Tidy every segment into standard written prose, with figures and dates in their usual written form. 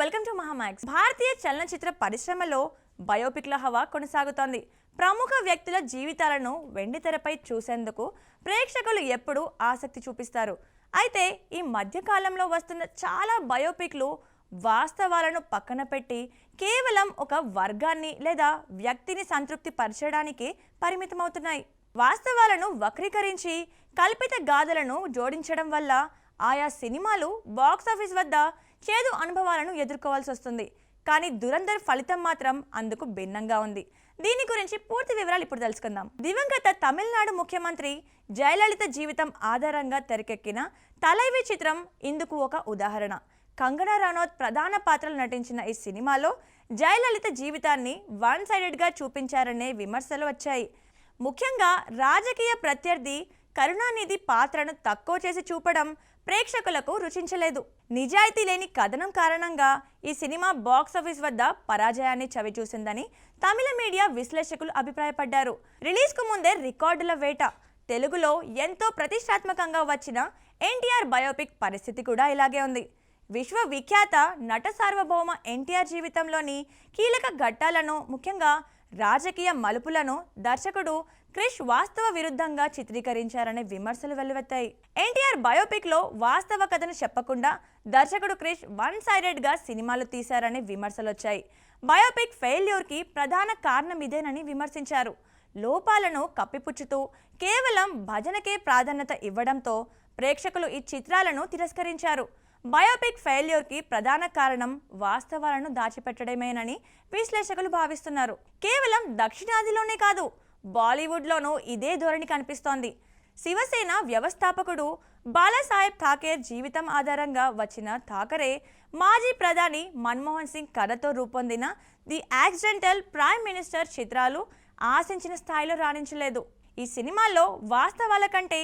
Welcome to Mahaa Max. భారతీయ చలనచిత్ర పరిశ్రమలో బయోపిక్ల హవా కొనసాగుతోంది. ప్రముఖ వ్యక్తుల జీవితాలను వెండితెరపై చూసేందుకు ప్రేక్షకులు ఎప్పుడూ ఆసక్తి చూపిస్తారు. అయితే ఈ మధ్య కాలంలో వస్తున్న చాలా బయోపిక్లు వాస్తవాలను పక్కన పెట్టి కేవలం ఒక వర్గాన్ని లేదా వ్యక్తిని సంతృప్తి పరచడానికి పరిమితమవుతున్నాయి. వాస్తవాలను వక్రీకరించి కల్పిత గాథలను జోడించడం వల్ల ఆయా సినిమాలు బాక్సాఫీస్ వద్ద చేదు అనుభవాలను ఎదుర్కోవాల్సి వస్తుంది. కానీ దురంధర్ ఫలితం మాత్రం అందుకు భిన్నంగా ఉంది. దీని గురించి పూర్తి వివరాలు ఇప్పుడు తెలుసుకుందాం. దివంగత తమిళనాడు ముఖ్యమంత్రి జయలలిత జీవితం ఆధారంగా తెరకెక్కిన తలైవి చిత్రం ఇందుకు ఒక ఉదాహరణ. కంగనా రనౌత్ ప్రధాన పాత్రలు నటించిన ఈ సినిమాలో జయలలిత జీవితాన్ని వన్ సైడెడ్గా చూపించారనే విమర్శలు వచ్చాయి. ముఖ్యంగా రాజకీయ ప్రత్యర్థి కరుణానిధి పాత్రను తక్కువ చేసి చూపడం ప్రేక్షకులకు రుచించలేదు. నిజాయితీ లేని కథనం కారణంగా ఈ సినిమా బాక్సాఫీస్ వద్ద పరాజయాన్ని చవిచూసిందని తమిళ మీడియా విశ్లేషకులు అభిప్రాయపడ్డారు. రిలీజ్కు ముందే రికార్డుల వేట. తెలుగులో ఎంతో ప్రతిష్టాత్మకంగా వచ్చిన ఎన్టీఆర్ బయోపిక్ పరిస్థితి కూడా ఇలాగే ఉంది. విశ్వవిఖ్యాత నట సార్వభౌమ ఎన్టీఆర్ జీవితంలోని కీలక ఘట్టాలను, ముఖ్యంగా రాజకీయ మలుపులను దర్శకుడు క్రిష్ వాస్తవ విరుద్ధంగా చిత్రీకరించారనే విమర్శలు వెల్లువెత్తాయి. ఎన్టీఆర్ బయోపిక్ లో వాస్తవ కథను చెప్పకుండా దర్శకుడు క్రిష్ వన్ సైడెడ్గా సినిమాలు తీశారనే విమర్శలు వచ్చాయి. బయోపిక్ ఫెయిల్యూర్ కి ప్రధాన కారణం ఇదేనని విమర్శించారు. లోపాలను కప్పిపుచ్చుతూ కేవలం భజనకే ప్రాధాన్యత ఇవ్వడంతో ప్రేక్షకులు ఈ చిత్రాలను తిరస్కరించారు. బయోపిక్ ఫెయిల్యూర్ కి ప్రధాన కారణం వాస్తవాలను దాచిపెట్టడమేనని విశ్లేషకులు భావిస్తున్నారు. కేవలం దక్షిణాదిలోనే కాదు, బాలీవుడ్లోనూ ఇదే ధోరణి కనిపిస్తోంది. శివసేన వ్యవస్థాపకుడు బాలాసాహెబ్ ఠాకరే జీవితం ఆధారంగా వచ్చిన ఠాకరే మాజీ ప్రధాని మన్మోహన్ సింగ్ కథతో రూపొందిన ది యాక్సిడెంటల్ ప్రైమ్ మినిస్టర్ చిత్రాలు ఆశించిన స్థాయిలో రాణించలేదు. ఈ సినిమాల్లో వాస్తవాల కంటే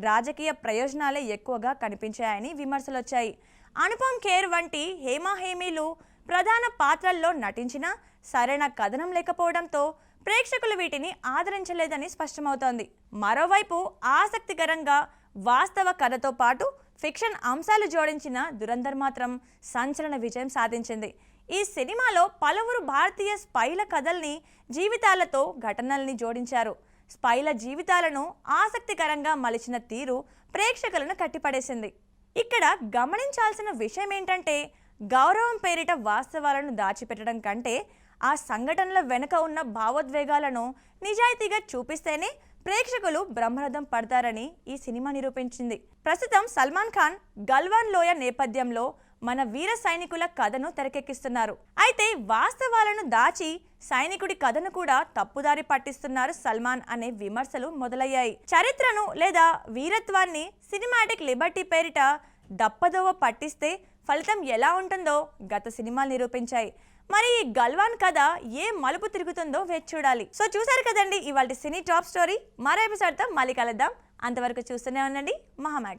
రాజకీయ ప్రయోజనాలే ఎక్కువగా కనిపించాయని విమర్శలు వచ్చాయి. అనుపమ్ ఖేర్ వంటి హేమాహేమీలు ప్రధాన పాత్రల్లో నటించినా సరైన కథనం లేకపోవడంతో ప్రేక్షకులు వీటిని ఆదరించలేదని స్పష్టమవుతోంది. మరోవైపు ఆసక్తికరంగా వాస్తవ కథతో పాటు ఫిక్షన్ అంశాలు జోడించిన దురంధర్ మాత్రం సంచలన విజయం సాధించింది. ఈ సినిమాలో పలువురు భారతీయ స్పైల కథల్ని, జీవితాలతో ఘటనల్ని జోడించారు. స్పైల జీవితాలను ఆసక్తికరంగా మలిచిన తీరు ప్రేక్షకులను కట్టిపడేసింది. ఇక్కడ గమనించాల్సిన విషయం ఏంటంటే, గౌరవం పేరిట వాస్తవాలను దాచిపెట్టడం కంటే ఆ సంఘటనల వెనుక ఉన్న భావోద్వేగాలను నిజాయితీగా చూపిస్తేనే ప్రేక్షకులు బ్రహ్మరథం పడతారని ఈ సినిమా నిరూపించింది. ప్రస్తుతం సల్మాన్ ఖాన్ గల్వాన్ లోయ నేపథ్యంలో మన వీర సైనికుల కథను తెరకెక్కిస్తున్నారు. అయితే వాస్తవాలను దాచి సైనికుడి కథను కూడా తప్పుదారి పట్టిస్తున్నారు సల్మాన్ అనే విమర్శలు మొదలయ్యాయి. చరిత్రను లేదా వీరత్వాన్ని సినిమాటిక్ లిబర్టీ పేరిట దప్పదోవ పట్టిస్తే ఫలితం ఎలా ఉంటుందో గత సినిమాలు నిరూపించాయి. మరి ఈ గల్వాన్ కథ ఏ మలుపు తిరుగుతుందో వేచి చూడాలి. సో చూసారు కదండి ఇవాళ సినీ టాప్ స్టోరీ. మరో ఎపిసోడ్తో మళ్ళీ కలుద్దాం. అంతవరకు చూస్తూనే ఉండండి మహామాక్స్.